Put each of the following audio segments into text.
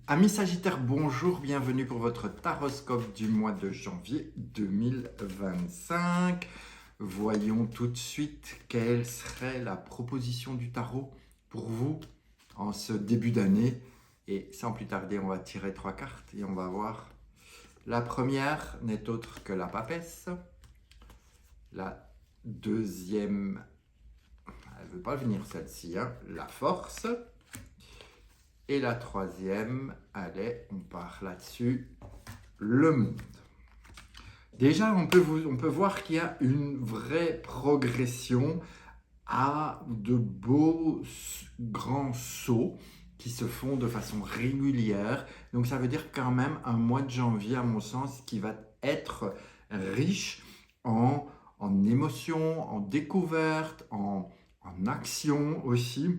Amis Sagittaires, bonjour, bienvenue pour votre taroscope du mois de janvier 2025. Voyons tout de suite quelle serait la proposition du tarot pour vous en ce début d'année. Et sans plus tarder, on va tirer 3 cartes et on va voir. La première n'est autre que la papesse. La deuxième, elle ne veut pas venir celle-ci, la force. Et la troisième, allez, on part là-dessus, le monde. Déjà, on peut voir qu'il y a une vraie progression à de beaux grands sauts qui se font de façon régulière. Donc ça veut dire quand même un mois de janvier, à mon sens, qui va être riche en émotions, en découvertes, en actions aussi.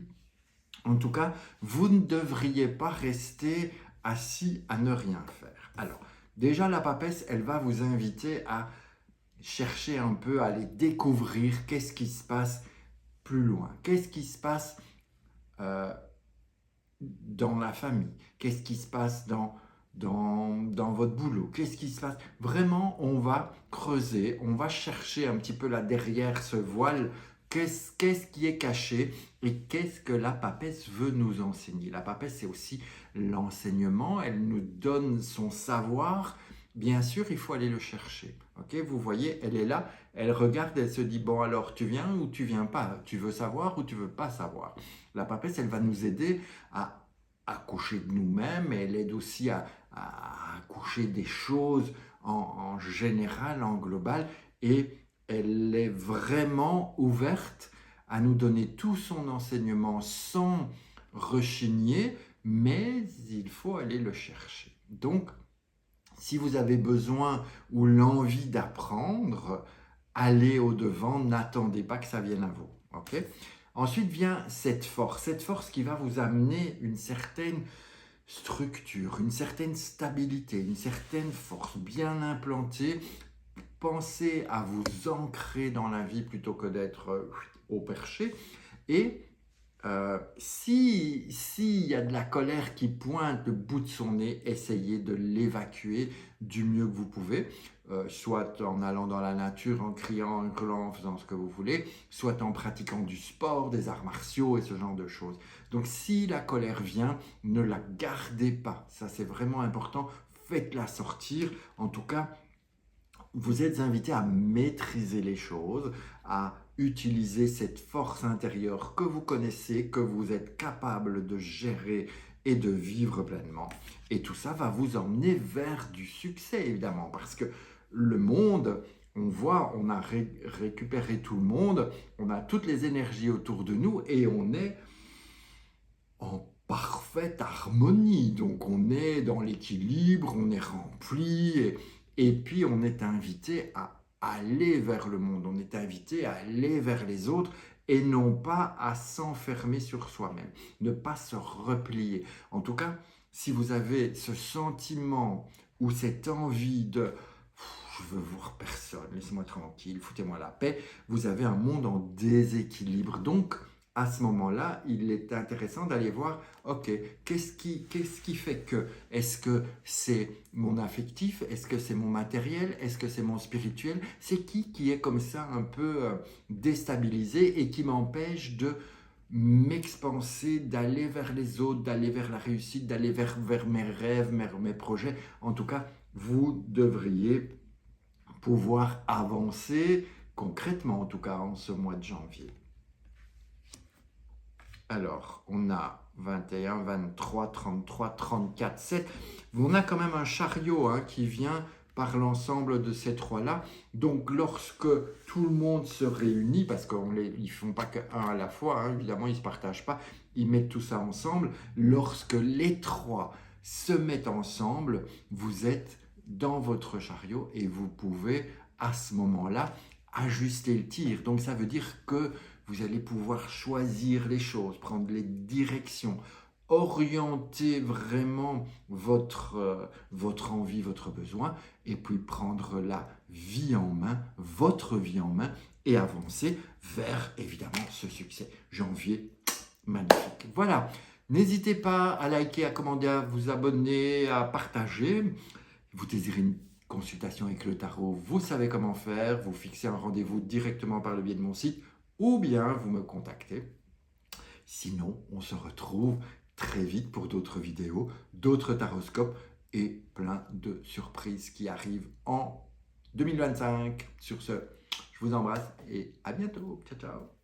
En tout cas, vous ne devriez pas rester assis à ne rien faire. Alors, déjà, la papesse, elle va vous inviter à chercher un peu, à aller découvrir qu'est-ce qui se passe plus loin. Qu'est-ce qui se passe dans la famille? Qu'est-ce qui se passe dans votre boulot? Qu'est-ce qui se passe? Vraiment, on va creuser, on va chercher un petit peu là derrière ce voile. Qu'est-ce qui est caché et qu'est-ce que la papesse veut nous enseigner? La papesse, c'est aussi l'enseignement, elle nous donne son savoir. Bien sûr, il faut aller le chercher. Okay, vous voyez, elle est là, elle regarde, elle se dit, bon alors, tu viens ou tu viens pas? Tu veux savoir ou tu veux pas savoir? La papesse, elle va nous aider à accoucher de nous-mêmes, et elle aide aussi à accoucher des choses en général, en global, et elle est vraiment ouverte à nous donner tout son enseignement sans rechigner, mais il faut aller le chercher. Donc, si vous avez besoin ou l'envie d'apprendre, allez au-devant, n'attendez pas que ça vienne à vous. Okay? Ensuite vient cette force qui va vous amener une certaine structure, une certaine stabilité, une certaine force bien implantée. Pensez à vous ancrer dans la vie plutôt que d'être au perché. Et s'il y a de la colère qui pointe le bout de son nez, essayez de l'évacuer du mieux que vous pouvez, soit en allant dans la nature, en criant, en hurlant, en faisant ce que vous voulez, soit en pratiquant du sport, des arts martiaux et ce genre de choses. Donc si la colère vient, ne la gardez pas, ça c'est vraiment important, faites-la sortir. En tout cas, vous êtes invité à maîtriser les choses, à utiliser cette force intérieure que vous connaissez, que vous êtes capable de gérer et de vivre pleinement. Et tout ça va vous emmener vers du succès, évidemment, parce que le monde, on voit, on a récupéré tout le monde, on a toutes les énergies autour de nous et on est en parfaite harmonie. Donc on est dans l'équilibre, on est rempli et puis on est invité à aller vers le monde, on est invité à aller vers les autres et non pas à s'enfermer sur soi-même, ne pas se replier. En tout cas, si vous avez ce sentiment ou cette envie de je veux voir personne, laissez-moi tranquille, foutez-moi la paix, vous avez un monde en déséquilibre. Donc, à ce moment-là, il est intéressant d'aller voir, ok, qu'est-ce qui fait que? Est-ce que c'est mon affectif? Est-ce que c'est mon matériel? Est-ce que c'est mon spirituel? C'est qui est comme ça un peu déstabilisé et qui m'empêche de m'expanser, d'aller vers les autres, d'aller vers la réussite, d'aller vers mes rêves, mes projets? En tout cas, vous devriez pouvoir avancer concrètement, en tout cas en ce mois de janvier. Alors, on a 21, 23, 33, 34, 7. On a quand même un chariot qui vient par l'ensemble de ces trois-là. Donc, lorsque tout le monde se réunit, parce qu'ils ne font pas qu'un à la fois, évidemment, ils ne se partagent pas, ils mettent tout ça ensemble. Lorsque les trois se mettent ensemble, vous êtes dans votre chariot et vous pouvez, à ce moment-là, ajuster le tir. Donc, ça veut dire que vous allez pouvoir choisir les choses, prendre les directions, orienter vraiment votre envie, votre besoin, et puis prendre la vie en main, votre vie en main, et avancer vers, évidemment, ce succès. Janvier, magnifique. Voilà, N'hésitez pas à liker, à commander, à vous abonner, à partager. Vous désirez une consultation avec le tarot, vous savez comment faire. Vous fixez un rendez-vous directement par le biais de mon site ou bien vous me contactez. Sinon, on se retrouve très vite pour d'autres vidéos, d'autres taroscopes et plein de surprises qui arrivent en 2025. Sur ce, je vous embrasse et à bientôt. Ciao, ciao.